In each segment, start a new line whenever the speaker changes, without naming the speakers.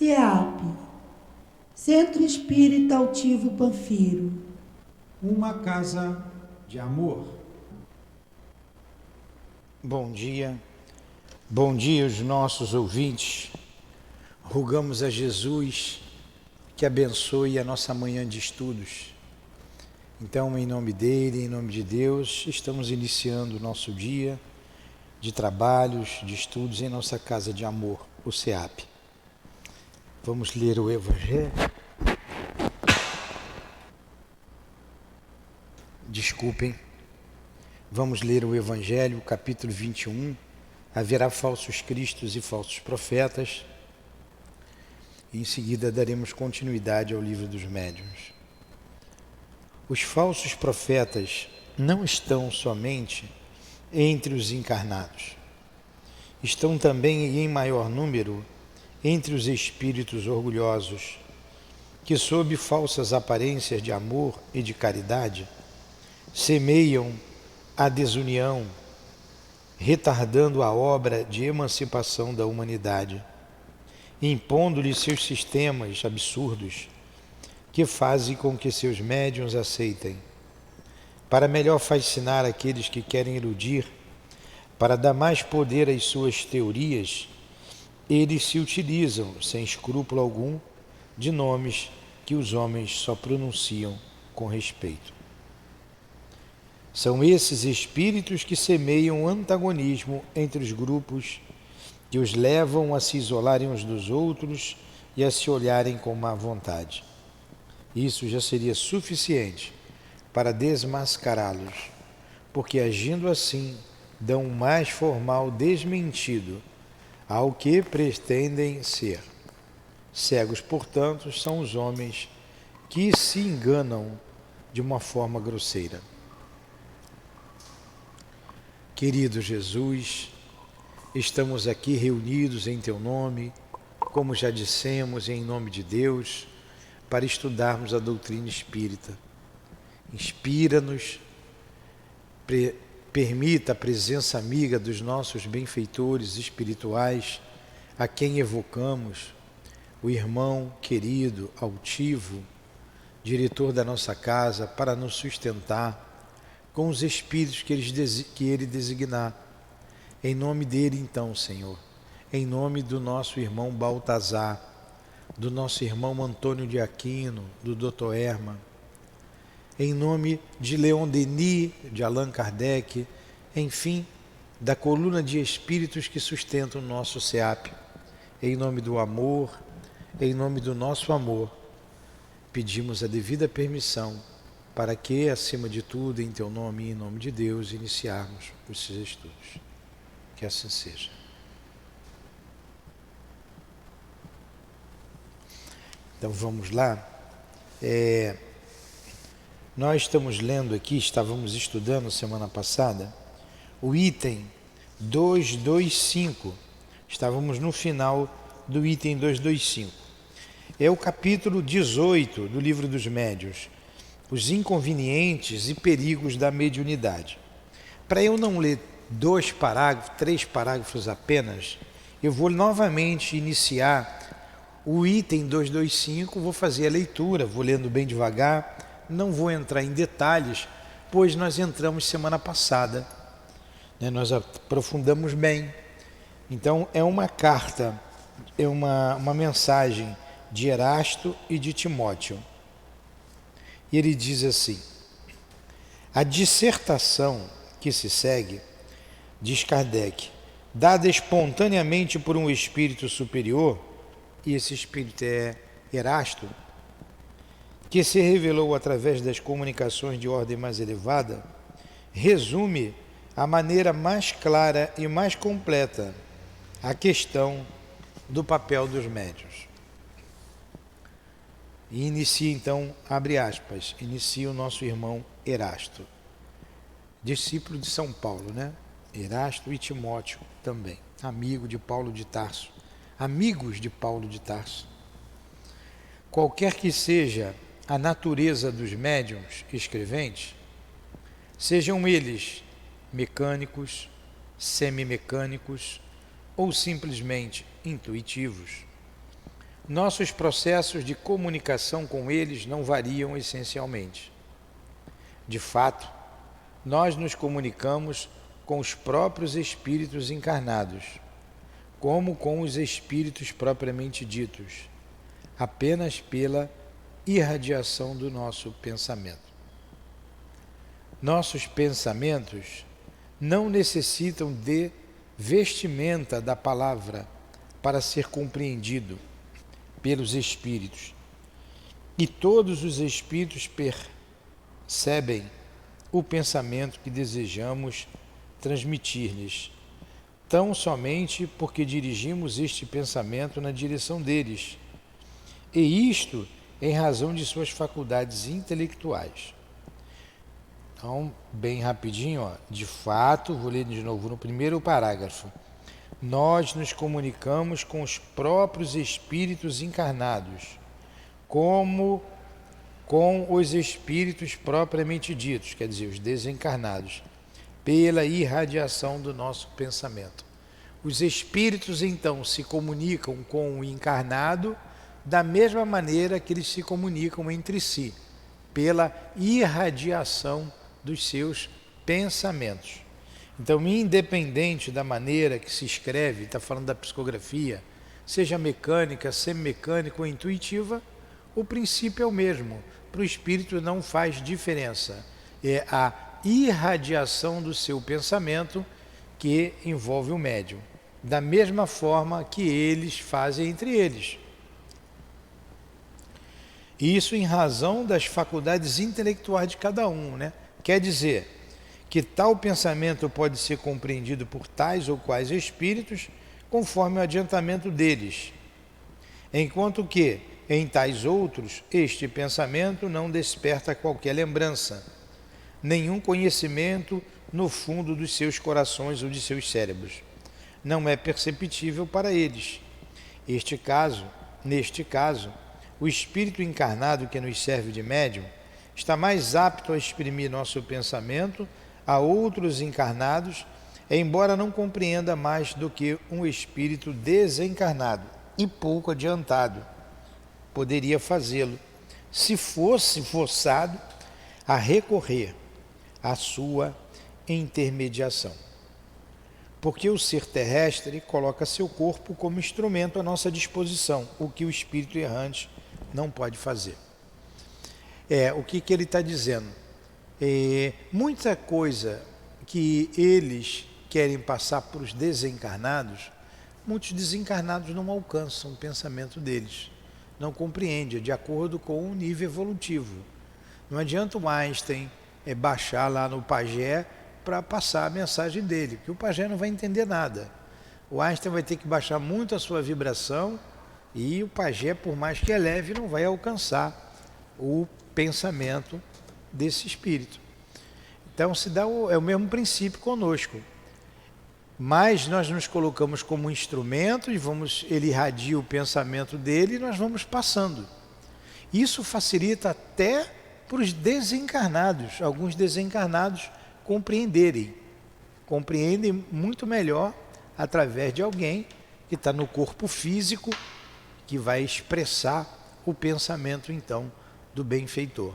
CEAP, Centro Espírita Altivo Panfiro.
Uma casa de amor.
Bom dia aos nossos ouvintes. Rogamos a Jesus que abençoe a nossa manhã de estudos. Então, em nome dele, em nome de Deus, estamos iniciando o nosso dia de trabalhos, de estudos em nossa casa de amor, o CEAP. Vamos ler o Evangelho. Desculpem. Vamos ler o Evangelho, capítulo 21. Haverá falsos cristos e falsos profetas. E em seguida daremos continuidade ao livro dos médiuns. Os falsos profetas não estão somente entre os encarnados. Estão também e em maior número entre os espíritos orgulhosos, que sob falsas aparências de amor e de caridade, semeiam a desunião, retardando a obra de emancipação da humanidade, impondo-lhe seus sistemas absurdos, que fazem com que seus médiuns aceitem. Para melhor fascinar aqueles que querem iludir, para dar mais poder às suas teorias, eles se utilizam, sem escrúpulo algum, de nomes que os homens só pronunciam com respeito. São esses espíritos que semeiam antagonismo entre os grupos, que os levam a se isolarem uns dos outros e a se olharem com má vontade. Isso já seria suficiente para desmascará-los, porque agindo assim, dão um mais formal desmentido ao que pretendem ser. Cegos, portanto, são os homens que se enganam de uma forma grosseira. Querido Jesus, estamos aqui reunidos em Teu nome, como já dissemos, em nome de Deus, para estudarmos a doutrina espírita. Inspira-nos, permita a presença amiga dos nossos benfeitores espirituais, a quem evocamos, o irmão querido, altivo, diretor da nossa casa, para nos sustentar com os espíritos que ele designar. Em nome dele, então, Senhor, em nome do nosso irmão Baltazar, do nosso irmão Antônio de Aquino, do Dr. Herman, em nome de Leon Denis, de Allan Kardec, enfim, da coluna de espíritos que sustentam o nosso CEAP, em nome do amor, em nome do nosso amor, pedimos a devida permissão para que, acima de tudo, em Teu nome e em nome de Deus, iniciarmos os estudos. Que assim seja. Então vamos lá. Nós estamos lendo aqui, estávamos estudando semana passada, o item 225. Estávamos no final do item 225. É o capítulo 18 do Livro dos Médiuns, os inconvenientes e perigos da mediunidade. Para eu não ler 3 parágrafos apenas, eu vou novamente iniciar o item 225, vou fazer a leitura, vou lendo bem devagar, não vou entrar em detalhes, pois nós entramos semana passada, né? Nós aprofundamos bem. Então é uma carta, é uma mensagem de Erasto e de Timóteo. E ele diz assim: a dissertação que se segue, diz Kardec, dada espontaneamente por um espírito superior, e esse espírito é Erasto, que se revelou através das comunicações de ordem mais elevada, resume a maneira mais clara e mais completa a questão do papel dos médiuns. E inicia então, abre aspas, inicia o nosso irmão Erasto, discípulo de São Paulo, né? Erasto e Timóteo também, amigo de Paulo de Tarso, amigos de Paulo de Tarso. Qualquer que seja a natureza dos médiuns escreventes, sejam eles mecânicos, semimecânicos ou simplesmente intuitivos, nossos processos de comunicação com eles não variam essencialmente. De fato, nós nos comunicamos com os próprios espíritos encarnados, como com os espíritos propriamente ditos, apenas pela irradiação do nosso pensamento. Nossos pensamentos não necessitam de vestimenta da palavra para ser compreendido pelos espíritos. E todos os espíritos percebem o pensamento que desejamos transmitir-lhes, tão somente porque dirigimos este pensamento na direção deles, e isto em razão de suas faculdades intelectuais. Então, bem rapidinho, de fato, vou ler de novo no primeiro parágrafo. Nós nos comunicamos com os próprios espíritos encarnados, como com os espíritos propriamente ditos, quer dizer, os desencarnados, pela irradiação do nosso pensamento. Os espíritos, então, se comunicam com o encarnado da mesma maneira que eles se comunicam entre si, pela irradiação dos seus pensamentos. Então, independente da maneira que se escreve, está falando da psicografia, seja mecânica, semimecânica ou intuitiva, o princípio é o mesmo. Para o espírito não faz diferença. É a irradiação do seu pensamento que envolve o médium, da mesma forma que eles fazem entre eles. Isso em razão das faculdades intelectuais de cada um, né? Quer dizer que tal pensamento pode ser compreendido por tais ou quais espíritos conforme o adiantamento deles, enquanto que, em tais outros, este pensamento não desperta qualquer lembrança, nenhum conhecimento no fundo dos seus corações ou de seus cérebros. Não é perceptível para eles. Neste caso, o espírito encarnado que nos serve de médium está mais apto a exprimir nosso pensamento a outros encarnados, embora não compreenda mais do que um espírito desencarnado e pouco adiantado poderia fazê-lo, se fosse forçado a recorrer à sua intermediação. Porque o ser terrestre coloca seu corpo como instrumento à nossa disposição, o que o espírito errante não pode fazer. O que ele está dizendo? Muita coisa que eles querem passar para os desencarnados, muitos desencarnados não alcançam o pensamento deles, não compreendem, de acordo com o nível evolutivo. Não adianta o Einstein baixar lá no pajé para passar a mensagem dele, porque o pajé não vai entender nada. O Einstein vai ter que baixar muito a sua vibração e o pajé, por mais que eleve, não vai alcançar o pensamento desse espírito. Então é o mesmo princípio conosco. Mas nós nos colocamos como instrumento e ele irradia o pensamento dele e nós vamos passando. Isso facilita até para os desencarnados, alguns desencarnados compreendem muito melhor através de alguém que está no corpo físico, que vai expressar o pensamento então do benfeitor.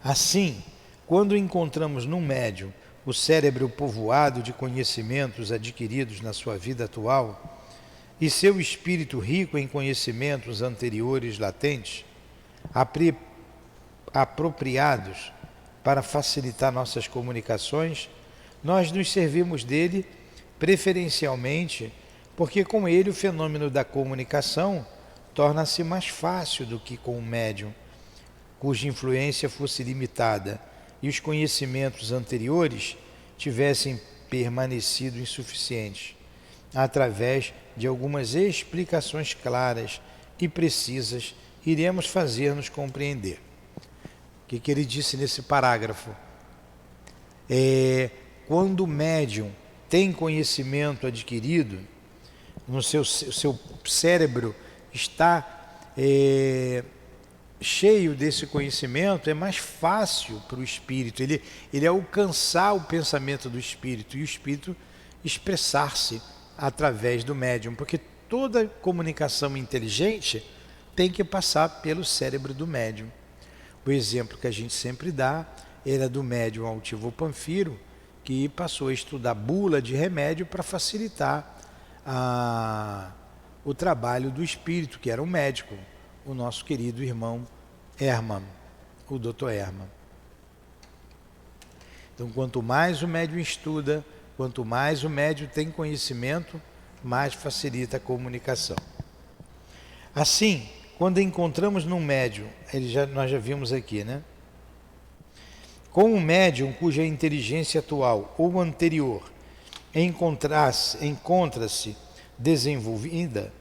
Assim, quando encontramos num médium o cérebro povoado de conhecimentos adquiridos na sua vida atual e seu espírito rico em conhecimentos anteriores latentes, apropriados para facilitar nossas comunicações, nós nos servimos dele preferencialmente porque com ele o fenômeno da comunicação torna-se mais fácil do que com o médium, cuja influência fosse limitada e os conhecimentos anteriores tivessem permanecido insuficientes, através de algumas explicações claras e precisas, iremos fazer-nos compreender. O que ele disse nesse parágrafo? Quando o médium tem conhecimento adquirido, no seu cérebro está cheio desse conhecimento, é mais fácil para o espírito ele alcançar o pensamento do espírito, e o espírito expressar-se através do médium, porque toda comunicação inteligente tem que passar pelo cérebro do médium. O exemplo que a gente sempre dá era do médium Altivo Panfiro, que passou a estudar bula de remédio para facilitar o trabalho do espírito, que era um médico, o nosso querido irmão Hermann, o Dr. Hermann. Então, quanto mais o médium estuda, quanto mais o médium tem conhecimento, mais facilita a comunicação. Assim, quando encontramos num médium, nós já vimos aqui, né? Com um médium cuja inteligência atual ou anterior encontra-se desenvolvida,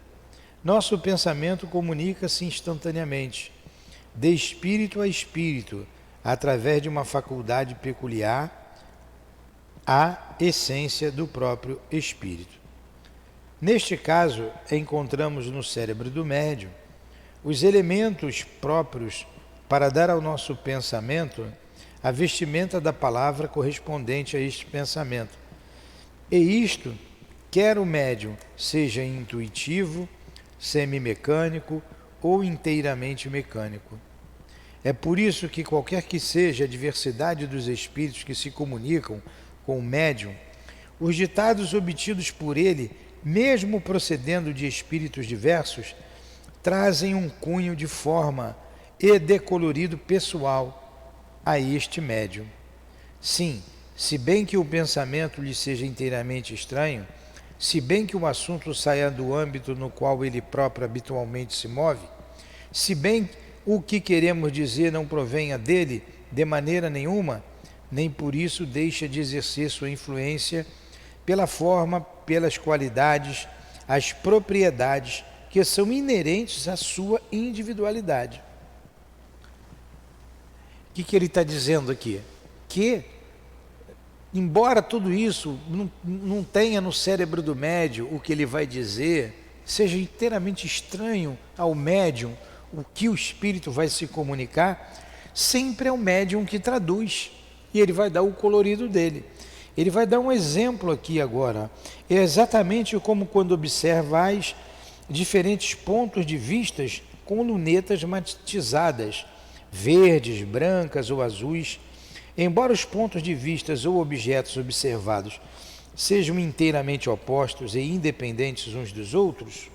nosso pensamento comunica-se instantaneamente, de espírito a espírito, através de uma faculdade peculiar à essência do próprio espírito. Neste caso, encontramos no cérebro do médium os elementos próprios para dar ao nosso pensamento a vestimenta da palavra correspondente a este pensamento. E isto, quer o médium seja intuitivo, semimecânico ou inteiramente mecânico. É por isso que qualquer que seja a diversidade dos espíritos que se comunicam com o médium, os ditados obtidos por ele, mesmo procedendo de espíritos diversos, trazem um cunho de forma e decolorido pessoal a este médium. Sim, se bem que o pensamento lhe seja inteiramente estranho, se bem que o assunto saia do âmbito no qual ele próprio habitualmente se move, se bem o que queremos dizer não provenha dele de maneira nenhuma, nem por isso deixa de exercer sua influência pela forma, pelas qualidades, as propriedades que são inerentes à sua individualidade. O que ele está dizendo aqui? Que, embora tudo isso não tenha no cérebro do médium o que ele vai dizer, seja inteiramente estranho ao médium o que o espírito vai se comunicar, sempre é o médium que traduz, e ele vai dar o colorido dele. Ele vai dar um exemplo aqui agora. É exatamente como quando observais diferentes pontos de vistas com lunetas matizadas, verdes, brancas ou azuis. Embora os pontos de vistas ou objetos observados sejam inteiramente opostos e independentes uns dos outros,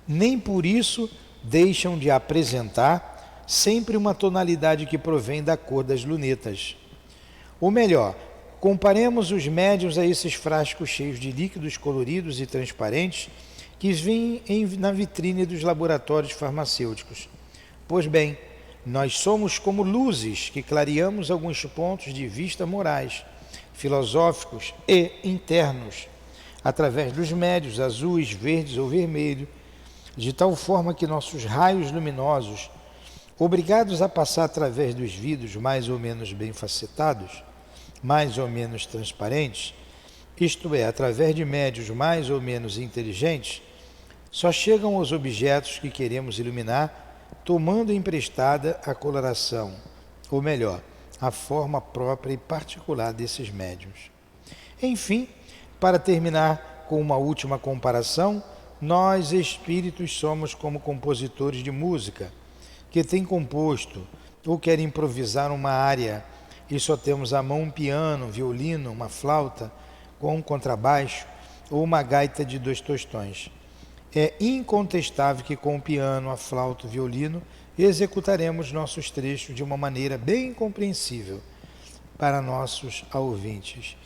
nem por isso deixam de apresentar sempre uma tonalidade que provém da cor das lunetas. Ou melhor, comparemos os médiuns a esses frascos cheios de líquidos coloridos e transparentes que vêm na vitrine dos laboratórios farmacêuticos. Pois bem, nós somos como luzes que clareamos alguns pontos de vista morais, filosóficos e internos, através dos médios azuis, verdes ou vermelhos, de tal forma que nossos raios luminosos, obrigados a passar através dos vidros mais ou menos bem facetados, mais ou menos transparentes, isto é, através de médios mais ou menos inteligentes, só chegam aos objetos que queremos iluminar, tomando emprestada a coloração, ou melhor, a forma própria e particular desses médiuns. Enfim, para terminar com uma última comparação, nós espíritos somos como compositores de música, que tem composto ou quer improvisar uma área e só temos à mão um piano, um violino, uma flauta com um contrabaixo ou uma gaita de 2 tostões. É incontestável que com o piano, a flauta, o violino, executaremos nossos trechos de uma maneira bem compreensível para nossos ouvintes.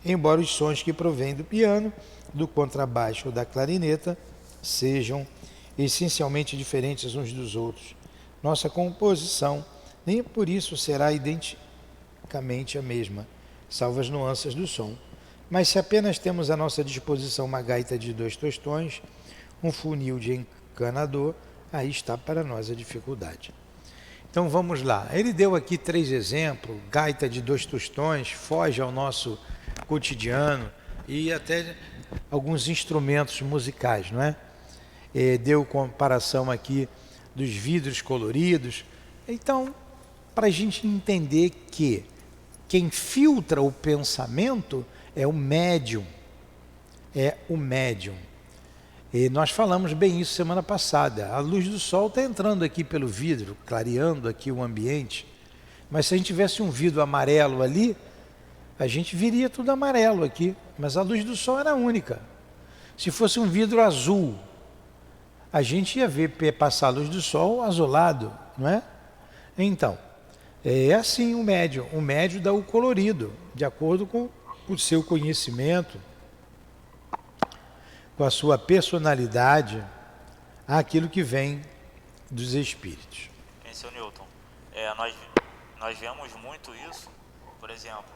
Embora os sons que provêm do piano, do contrabaixo ou da clarineta sejam essencialmente diferentes uns dos outros, nossa composição nem por isso será identicamente a mesma, salvo as nuances do som. Mas se apenas temos à nossa disposição uma gaita de 2 tostões, um funil de encanador, aí está para nós a dificuldade. Então vamos lá. Ele deu aqui 3 exemplos, gaita de 2 tostões, foge ao nosso cotidiano e até alguns instrumentos musicais, não é? Deu comparação aqui dos vidros coloridos. Então, para a gente entender que quem filtra o pensamento é o médium. É o médium. E nós falamos bem isso semana passada. A luz do sol está entrando aqui pelo vidro, clareando aqui o ambiente. Mas se a gente tivesse um vidro amarelo ali, a gente viria tudo amarelo aqui. Mas a luz do sol era única. Se fosse um vidro azul, a gente ia ver passar a luz do sol azulado, não é? Então, é assim o médium dá o colorido, de acordo com o seu conhecimento, com a sua personalidade, aquilo que vem dos espíritos.
Seu Newton, nós vemos muito isso, por exemplo,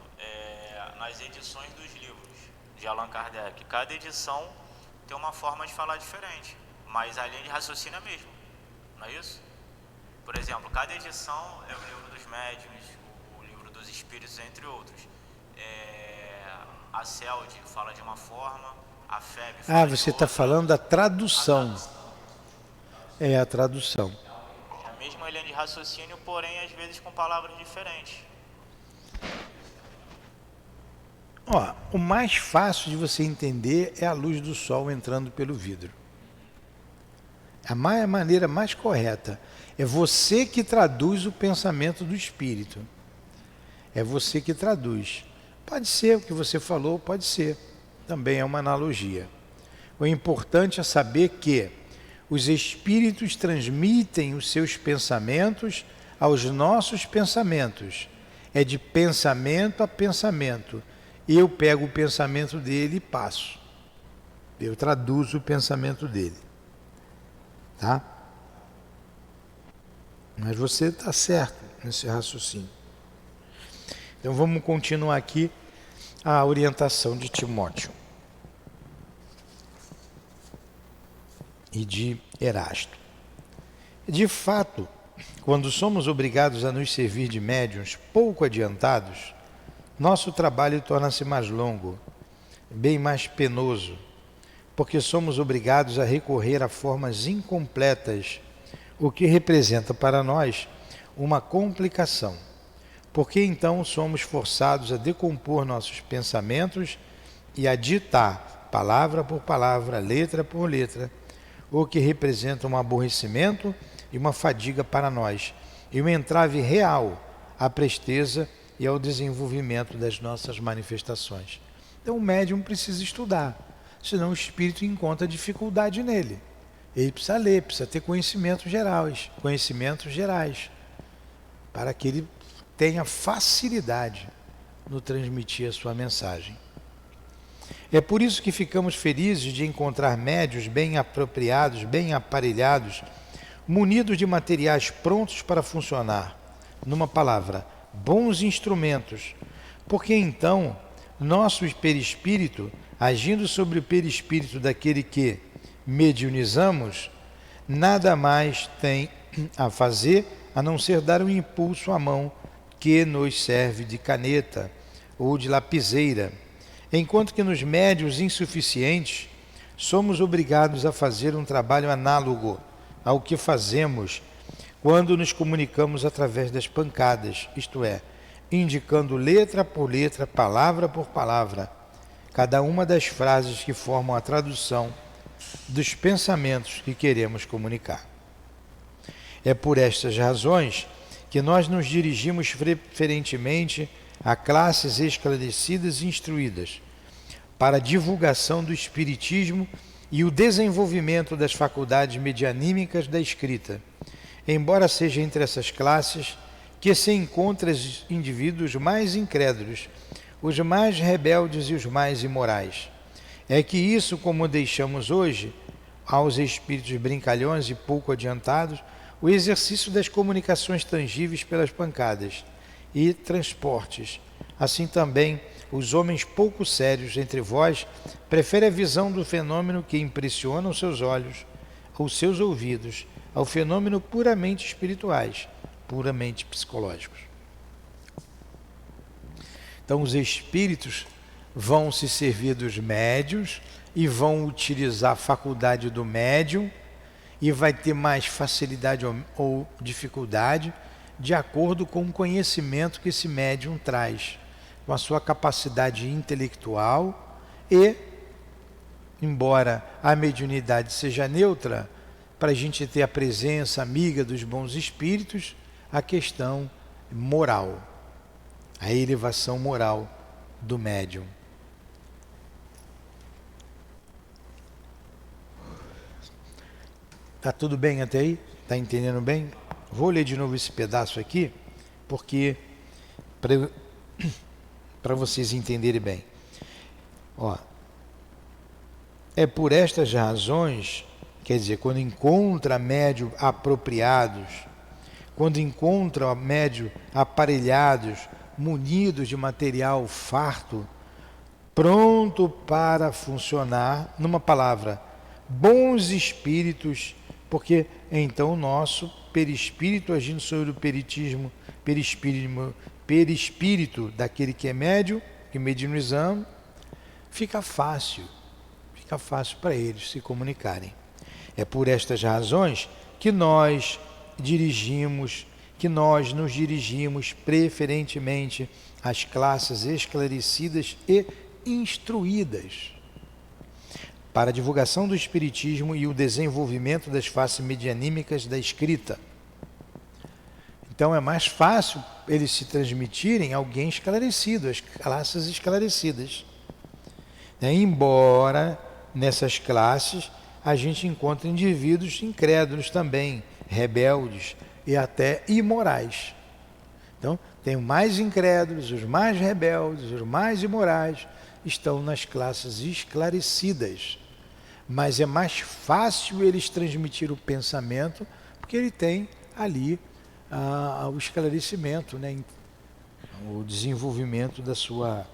nas edições dos livros de Allan Kardec. Cada edição tem uma forma de falar diferente, mas a linha de raciocínio é a mesma, não é isso? Por exemplo, cada edição é o livro dos médiuns, o livro dos espíritos, entre outros. A CELD fala de uma forma, a FEB fala de
você
outra.
está falando da tradução. É a tradução.
É a mesma linha de raciocínio, porém às vezes com palavras diferentes.
O mais fácil de você entender é a luz do sol entrando pelo vidro. A maneira mais correta. É você que traduz o pensamento do espírito. É você que traduz. Pode ser o que você falou, pode ser. Também é uma analogia. O importante é saber que os espíritos transmitem os seus pensamentos aos nossos pensamentos. É de pensamento a pensamento. Eu pego o pensamento dele e passo. Eu traduzo o pensamento dele. Tá? Mas você está certo nesse raciocínio. Então vamos continuar aqui a orientação de Timóteo e de Erasto. De fato, quando somos obrigados a nos servir de médiuns pouco adiantados, nosso trabalho torna-se mais longo, bem mais penoso, porque somos obrigados a recorrer a formas incompletas, o que representa para nós uma complicação, porque então somos forçados a decompor nossos pensamentos e a ditar, palavra por palavra, letra por letra, o que representa um aborrecimento e uma fadiga para nós, e um entrave real à presteza e ao desenvolvimento das nossas manifestações. Então o médium precisa estudar, senão o espírito encontra dificuldade nele. Ele precisa ler, precisa ter conhecimentos gerais, para que ele tenha facilidade no transmitir a sua mensagem. É por isso que ficamos felizes de encontrar médiuns bem apropriados, bem aparelhados, munidos de materiais prontos para funcionar. Numa palavra, bons instrumentos, porque então nosso perispírito, agindo sobre o perispírito daquele que mediunizamos, nada mais tem a fazer a não ser dar um impulso à mão que nos serve de caneta ou de lapiseira, enquanto que nos médiuns insuficientes somos obrigados a fazer um trabalho análogo ao que fazemos quando nos comunicamos através das pancadas, isto é, indicando letra por letra, palavra por palavra, cada uma das frases que formam a tradução dos pensamentos que queremos comunicar. É por estas razões que nós nos dirigimos preferentemente a classes esclarecidas e instruídas, para a divulgação do espiritismo e o desenvolvimento das faculdades medianímicas da escrita, embora seja entre essas classes que se encontram os indivíduos mais incrédulos, os mais rebeldes e os mais imorais. É que isso, como deixamos hoje aos espíritos brincalhões e pouco adiantados, o exercício das comunicações tangíveis pelas pancadas e transportes. Assim também, os homens pouco sérios entre vós preferem a visão do fenômeno que impressiona os seus olhos, os seus ouvidos, ao fenômeno puramente espirituais, puramente psicológicos. Então, os espíritos vão se servir dos médiuns e vão utilizar a faculdade do médium e vai ter mais facilidade ou dificuldade de acordo com o conhecimento que esse médium traz, com a sua capacidade intelectual e, embora a mediunidade seja neutra, para a gente ter a presença amiga dos bons espíritos, a questão moral, a elevação moral do médium. Tá tudo bem até aí? Tá entendendo bem? Vou ler de novo esse pedaço aqui, porque para vocês entenderem bem. Ó, é por estas razões, quer dizer, quando encontra médium apropriados, quando encontra médium aparelhados, munidos de material farto, pronto para funcionar, numa palavra, bons espíritos, porque então o nosso perispírito agindo sobre o perispírito daquele que é médium, que mediunizamos, fica fácil para eles se comunicarem. É por estas razões que nós nos dirigimos preferentemente às classes esclarecidas e instruídas para a divulgação do espiritismo e o desenvolvimento das faces medianímicas da escrita. Então é mais fácil eles se transmitirem a alguém esclarecido, as classes esclarecidas. Embora nessas classes a gente encontre indivíduos incrédulos também, rebeldes e até imorais. Então tem os mais incrédulos, os mais rebeldes, os mais imorais, estão nas classes esclarecidas. Mas é mais fácil eles transmitir o pensamento, porque ele tem ali o esclarecimento, né? O desenvolvimento da sua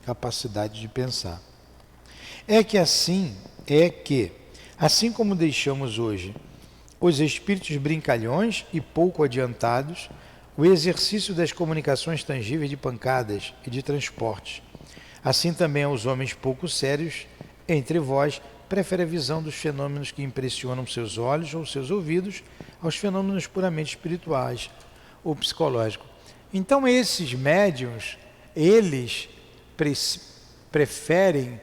capacidade de pensar. Assim como deixamos hoje os espíritos brincalhões e pouco adiantados, o exercício das comunicações tangíveis de pancadas e de transportes, assim também aos homens pouco sérios entre vós, prefere a visão dos fenômenos que impressionam seus olhos ou seus ouvidos aos fenômenos puramente espirituais ou psicológicos. Então esses médiuns, eles preferem,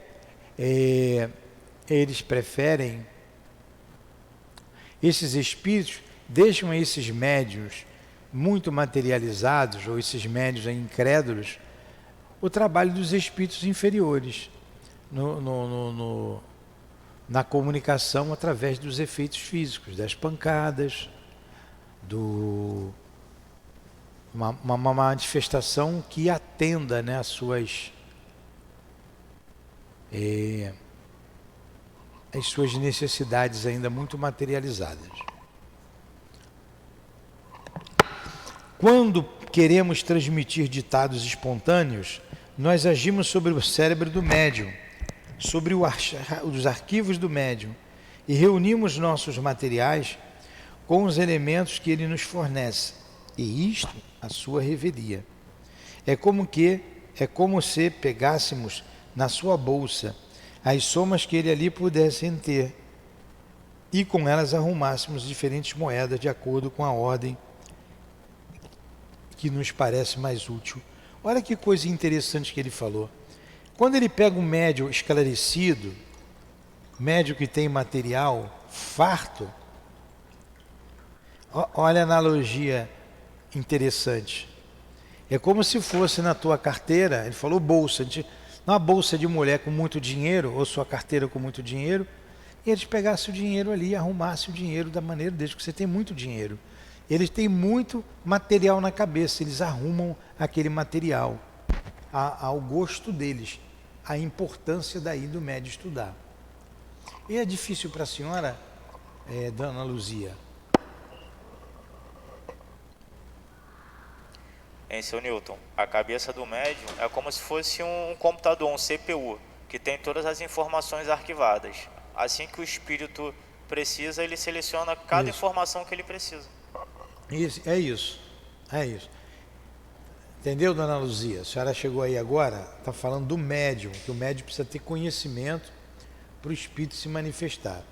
esses espíritos deixam esses médiuns muito materializados, ou esses médiuns incrédulos, o trabalho dos espíritos inferiores na comunicação através dos efeitos físicos, das pancadas, uma manifestação que atenda, né, as suas necessidades ainda muito materializadas. Quando queremos transmitir ditados espontâneos, nós agimos sobre o cérebro do médium, sobre os arquivos do médium, e reunimos nossos materiais com os elementos que ele nos fornece, e isto a sua revelia. É como se pegássemos na sua bolsa as somas que ele ali pudesse ter, e com elas arrumássemos diferentes moedas de acordo com a ordem que nos parece mais útil. Olha que coisa interessante que ele falou. Quando ele pega um médium esclarecido, médium que tem material farto, olha a analogia interessante. É como se fosse na tua carteira, ele falou bolsa, uma bolsa de mulher com muito dinheiro, ou sua carteira com muito dinheiro, e eles pegassem o dinheiro ali, arrumassem o dinheiro da maneira deles, que você tem muito dinheiro. Eles têm muito material na cabeça, eles arrumam aquele material ao gosto deles, a importância daí do médium estudar. E é difícil para a senhora, dona Luzia?
Seu Newton, a cabeça do médium é como se fosse um computador, um CPU, que tem todas as informações arquivadas. Assim que o espírito precisa, ele seleciona cada informação que ele precisa.
É isso. Entendeu, dona Luzia? A senhora chegou aí agora, está falando do médium, que o médium precisa ter conhecimento para o espírito se manifestar.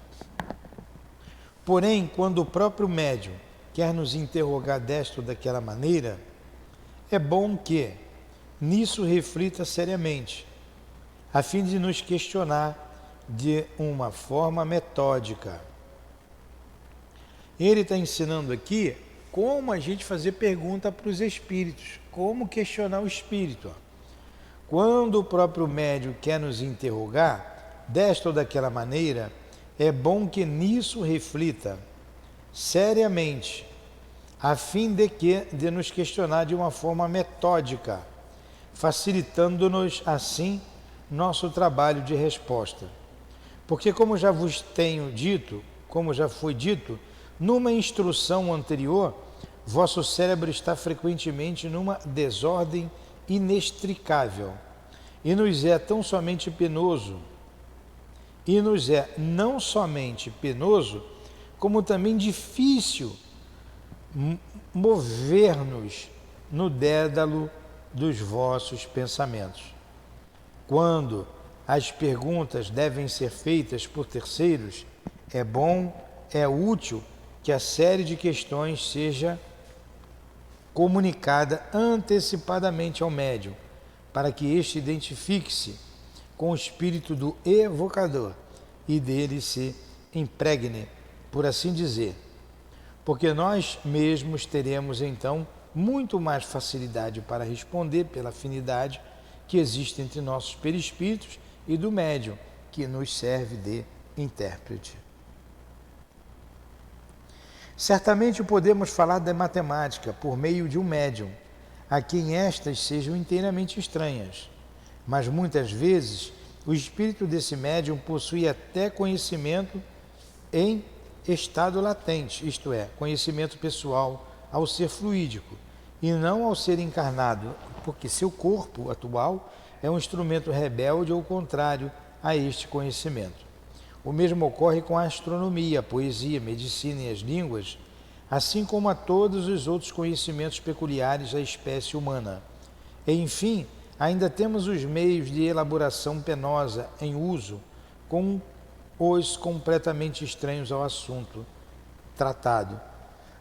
Porém, quando o próprio médium quer nos interrogar desta ou daquela maneira, é bom que, nisso reflita seriamente, a fim de nos questionar de uma forma metódica. Ele está ensinando aqui como a gente fazer pergunta para os espíritos, como questionar o espírito. Quando o próprio médium quer nos interrogar, desta ou daquela maneira, é bom que nisso reflita seriamente, a fim de nos questionar de uma forma metódica, facilitando-nos assim nosso trabalho de resposta. Porque como já vos tenho dito, como já foi dito, numa instrução anterior, vosso cérebro está frequentemente numa desordem inextricável, e nos é não somente penoso, como também difícil mover-nos no dédalo dos vossos pensamentos. Quando as perguntas devem ser feitas por terceiros, é útil que a série de questões seja comunicada antecipadamente ao médium, para que este identifique-se com o espírito do evocador e dele se impregne, por assim dizer, porque nós mesmos teremos então muito mais facilidade para responder pela afinidade que existe entre nossos perispíritos e do médium, que nos serve de intérprete. Certamente podemos falar da matemática por meio de um médium, a quem estas sejam inteiramente estranhas, mas muitas vezes o espírito desse médium possui até conhecimento em estado latente, isto é, conhecimento pessoal ao ser fluídico, e não ao ser encarnado, porque seu corpo atual é um instrumento rebelde ou contrário a este conhecimento. O mesmo ocorre com a astronomia, a poesia, a medicina e as línguas, assim como a todos os outros conhecimentos peculiares à espécie humana. E, enfim, ainda temos os meios de elaboração penosa em uso, com os completamente estranhos ao assunto tratado,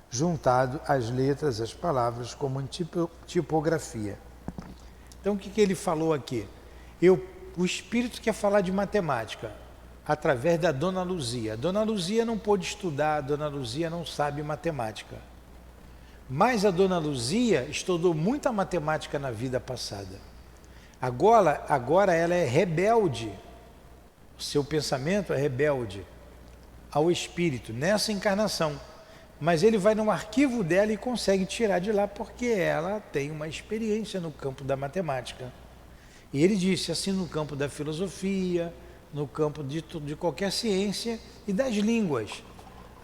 juntado às letras, às palavras, como em tipografia. Então, o que ele falou aqui? O espírito quer falar de matemática através da Dona Luzia. A Dona Luzia não pôde estudar, a Dona Luzia não sabe matemática. Mas a Dona Luzia estudou muita matemática na vida passada. Agora ela é rebelde. O seu pensamento é rebelde ao espírito, nessa encarnação. Mas ele vai no arquivo dela e consegue tirar de lá, porque ela tem uma experiência no campo da matemática. E ele disse assim, no campo da filosofia, no campo de qualquer ciência e das línguas.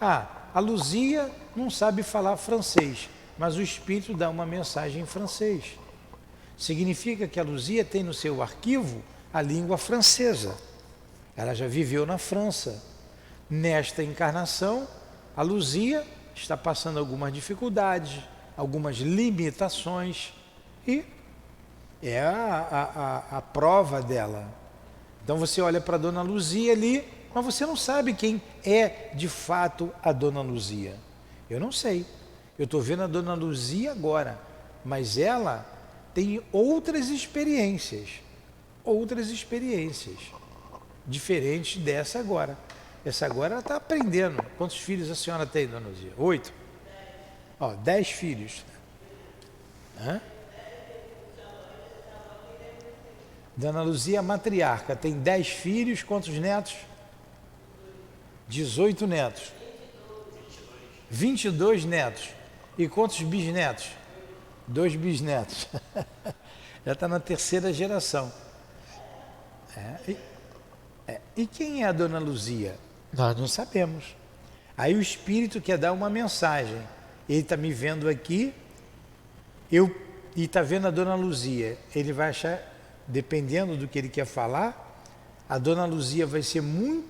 A Luzia não sabe falar francês, mas o espírito dá uma mensagem em francês. Significa que a Luzia tem no seu arquivo a língua francesa. Ela já viveu na França. Nesta encarnação, a Luzia está passando algumas dificuldades, algumas limitações, e é a prova dela. Então você olha para a Dona Luzia ali, mas você não sabe quem é de fato a Dona Luzia. Eu não sei. Eu estou vendo a Dona Luzia agora, mas ela tem outras experiências diferentes dessa agora. Essa agora ela está aprendendo. Quantos filhos a senhora tem, Dona Luzia? 8? 10 filhos. Hã? Dona Luzia matriarca, tem 10 filhos, quantos netos? 18 netos. 22 netos. E quantos bisnetos? 2 bisnetos. Já está na terceira geração. E quem é a Dona Luzia? Nós não sabemos. Aí o espírito quer dar uma mensagem. Ele está me vendo aqui, e está vendo a Dona Luzia. Ele vai achar, dependendo do que ele quer falar, a Dona Luzia vai ser um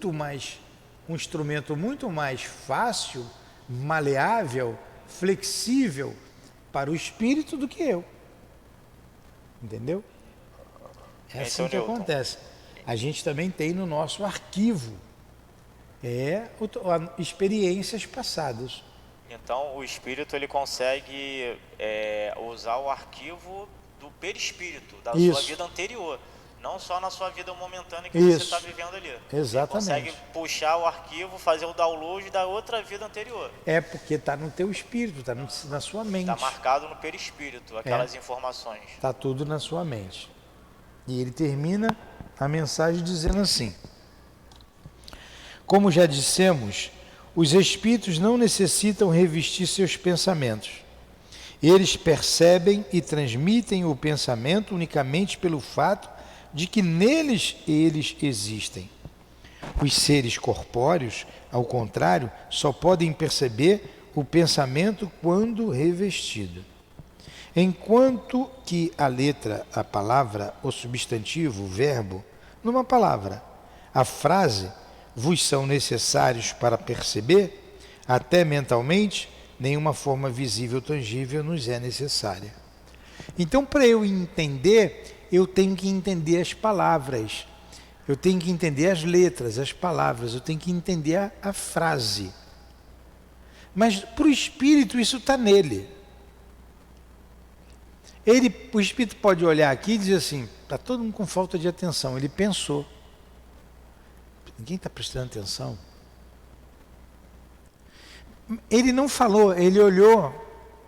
instrumento muito mais fácil, maleável, flexível para o espírito do que eu. Entendeu? É assim que acontece. A gente também tem no nosso arquivo experiências passadas.
Então o espírito ele consegue usar o arquivo do perispírito, da
Isso.
sua vida anterior. Não só na sua vida momentânea que
Isso.
você está vivendo ali.
Exatamente.
Você consegue puxar o arquivo, fazer o download da outra vida anterior.
É porque está no teu espírito, está na sua mente.
Está marcado no perispírito, aquelas informações.
Está tudo na sua mente. E ele termina a mensagem dizendo assim: como já dissemos, os espíritos não necessitam revestir seus pensamentos. Eles percebem e transmitem o pensamento unicamente pelo fato de que neles eles existem. Os seres corpóreos, ao contrário, só podem perceber o pensamento quando revestido. Enquanto que a letra, a palavra, o substantivo, o verbo, numa palavra, a frase, vos são necessários para perceber, até mentalmente, nenhuma forma visível ou tangível nos é necessária. Então, para eu entender, eu tenho que entender as palavras, eu tenho que entender as letras, as palavras, eu tenho que entender a frase. Mas para o espírito isso está nele. O espírito pode olhar aqui e dizer assim, está todo mundo com falta de atenção, ele pensou. Ninguém está prestando atenção. Ele não falou, ele olhou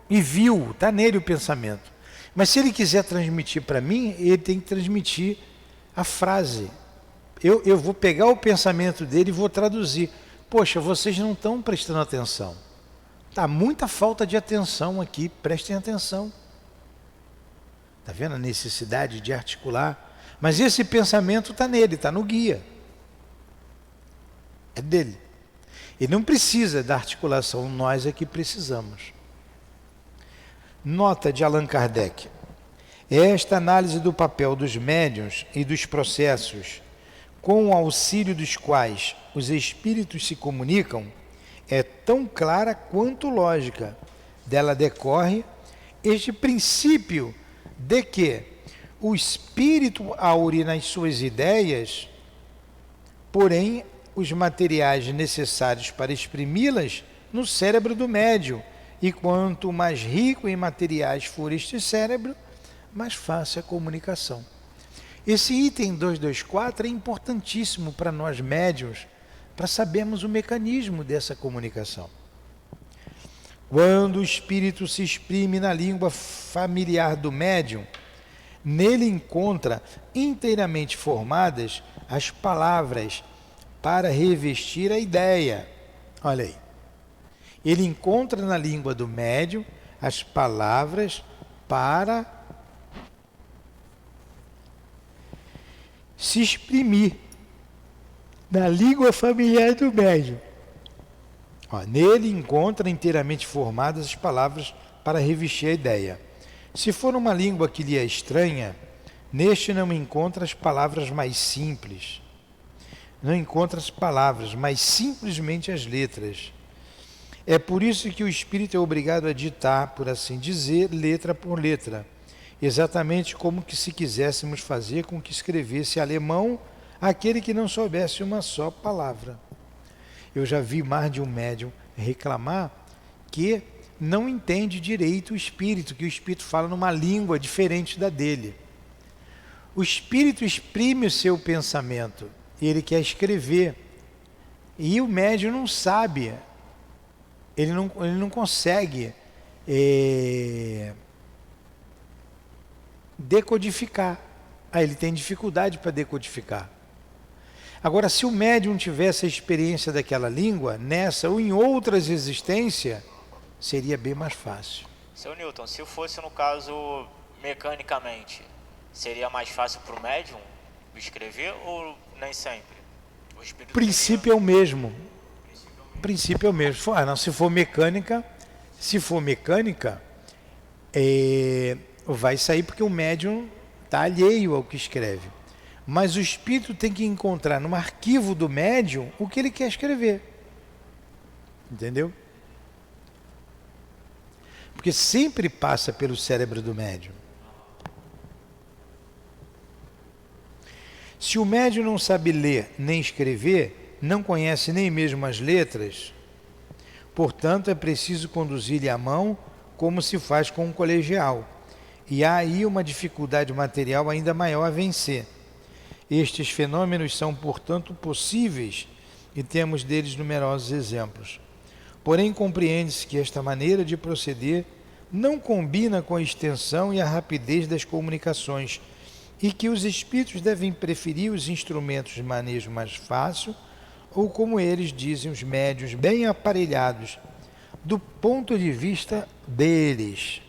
e viu, está nele o pensamento. Mas se ele quiser transmitir para mim, ele tem que transmitir a frase. Eu vou pegar o pensamento dele e vou traduzir. Poxa, vocês não estão prestando atenção. Está muita falta de atenção aqui, prestem atenção. Está vendo a necessidade de articular? Mas esse pensamento está nele, está no guia. É dele. Ele não precisa da articulação, nós é que precisamos. Nota de Allan Kardec. Esta análise do papel dos médiuns e dos processos, com o auxílio dos quais os espíritos se comunicam, é tão clara quanto lógica. Dela decorre este princípio de que o espírito aure nas suas ideias, porém, os materiais necessários para exprimi-las no cérebro do médium, e quanto mais rico em materiais for este cérebro, mais fácil a comunicação. Esse item 224 é importantíssimo para nós médiuns, para sabermos o mecanismo dessa comunicação. Quando o espírito se exprime na língua familiar do médium, nele encontra inteiramente formadas as palavras para revestir a ideia. Olha aí. Ele encontra na língua do médium as palavras para se exprimir na língua familiar do médium. Nele encontra inteiramente formadas as palavras para revestir a ideia. Se for uma língua que lhe é estranha, neste não encontra as palavras mais simples. Não encontra as palavras, mas simplesmente as letras. É por isso que o espírito é obrigado a ditar, por assim dizer, letra por letra, exatamente como que se quiséssemos fazer com que escrevesse alemão aquele que não soubesse uma só palavra. Eu já vi mais de um médium reclamar que não entende direito o espírito, que o espírito fala numa língua diferente da dele. O espírito exprime o seu pensamento, ele quer escrever, e o médium não sabe, ele não consegue decodificar. Ele tem dificuldade para decodificar. Agora, se o médium tivesse a experiência daquela língua, nessa ou em outras existências, seria bem mais fácil.
Seu Newton, se fosse no caso mecanicamente, seria mais fácil para o médium escrever ou nem sempre?
O princípio é o mesmo. O princípio é o mesmo. Se for mecânica, vai sair porque o médium está alheio ao que escreve. Mas o espírito tem que encontrar no arquivo do médium o que ele quer escrever. Entendeu? Porque sempre passa pelo cérebro do médium. Se o médium não sabe ler nem escrever, não conhece nem mesmo as letras, portanto é preciso conduzir-lhe a mão como se faz com um colegial. e há aí uma dificuldade material ainda maior a vencer. Estes fenômenos são, portanto, possíveis e temos deles numerosos exemplos. Porém, compreende-se que esta maneira de proceder não combina com a extensão e a rapidez das comunicações e que os espíritos devem preferir os instrumentos de manejo mais fácil ou, como eles dizem, os médiuns bem aparelhados, do ponto de vista deles.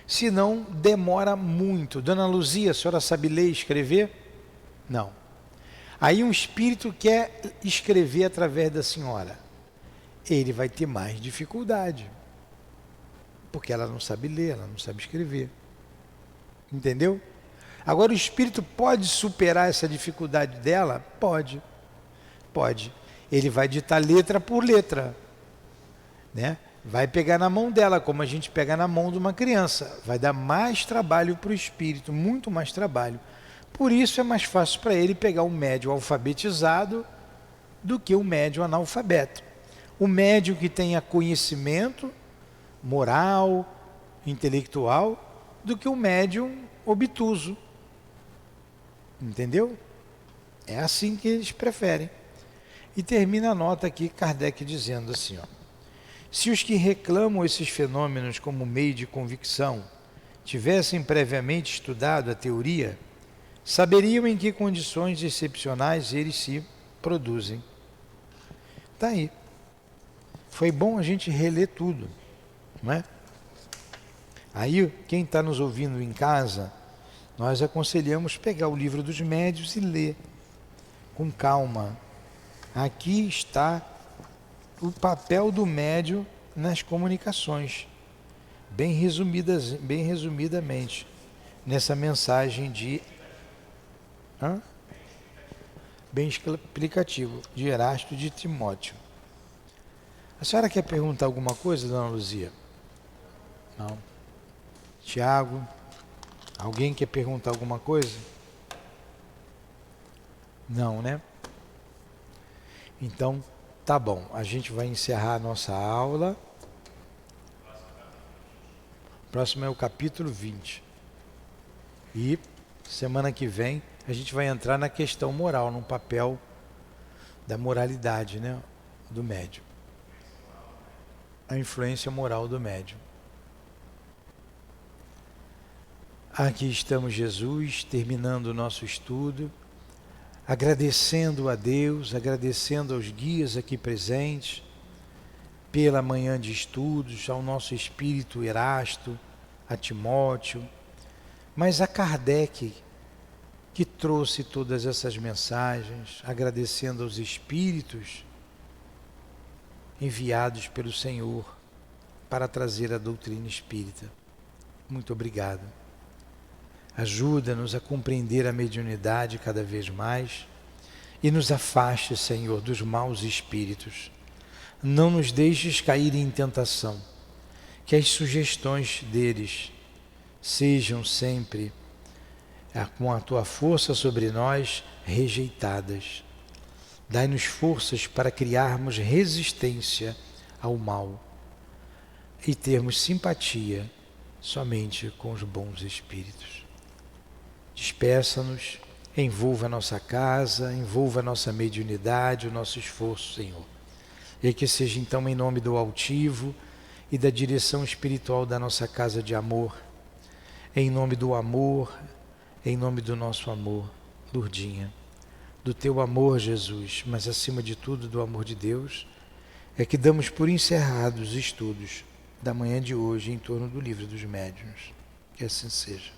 Senão, demora muito. Dona Luzia, a senhora sabe ler e escrever? Não. Aí um espírito quer escrever através da senhora. Ele vai ter mais dificuldade. Porque ela não sabe ler, ela não sabe escrever. Entendeu? Agora o espírito pode superar essa dificuldade dela? Pode. Pode. Ele vai ditar letra por letra. Né? Vai pegar na mão dela, como a gente pega na mão de uma criança. Vai dar mais trabalho para o espírito, muito mais trabalho. Por isso é mais fácil para ele pegar um médium alfabetizado do que um médium analfabeto. O médium que tenha conhecimento moral, intelectual, do que o médium obtuso. Entendeu? É assim que eles preferem. E termina a nota aqui, Kardec dizendo assim, ó: se os que reclamam esses fenômenos como meio de convicção tivessem previamente estudado a teoria, saberiam em que condições excepcionais eles se produzem. Está aí. Foi bom a gente reler tudo, não é? Aí, quem está nos ouvindo em casa, nós aconselhamos pegar o livro dos médiuns e ler com calma. Aqui está o papel do médium nas comunicações, bem resumidamente, nessa mensagem de... bem explicativo, de Erasto de Timóteo. A senhora quer perguntar alguma coisa, dona Luzia? Não. Tiago, alguém quer perguntar alguma coisa? Não, né? Então, tá bom. A gente vai encerrar a nossa aula. O próximo é o capítulo 20. E semana que vem a gente vai entrar na questão moral, no papel da moralidade, né, do médium. A influência moral do médium. Aqui estamos, Jesus, terminando o nosso estudo, agradecendo a Deus, agradecendo aos guias aqui presentes, pela manhã de estudos, ao nosso espírito Erasto, a Timóteo, mas a Kardec, que trouxe todas essas mensagens, agradecendo aos espíritos enviados pelo Senhor para trazer a doutrina espírita. Muito obrigado. Ajuda-nos a compreender a mediunidade cada vez mais e nos afaste, Senhor, dos maus espíritos. Não nos deixes cair em tentação, que as sugestões deles sejam sempre, com a Tua força sobre nós, rejeitadas. Dai-nos forças para criarmos resistência ao mal e termos simpatia somente com os bons espíritos. Despeça-nos, envolva a nossa casa, envolva a nossa mediunidade, o nosso esforço, Senhor. E que seja então em nome do altivo e da direção espiritual da nossa casa de amor, em nome do amor, em nome do nosso amor, Lourdinha, do Teu amor, Jesus, mas acima de tudo do amor de Deus, é que damos por encerrados os estudos da manhã de hoje em torno do Livro dos Médiuns. Que assim seja.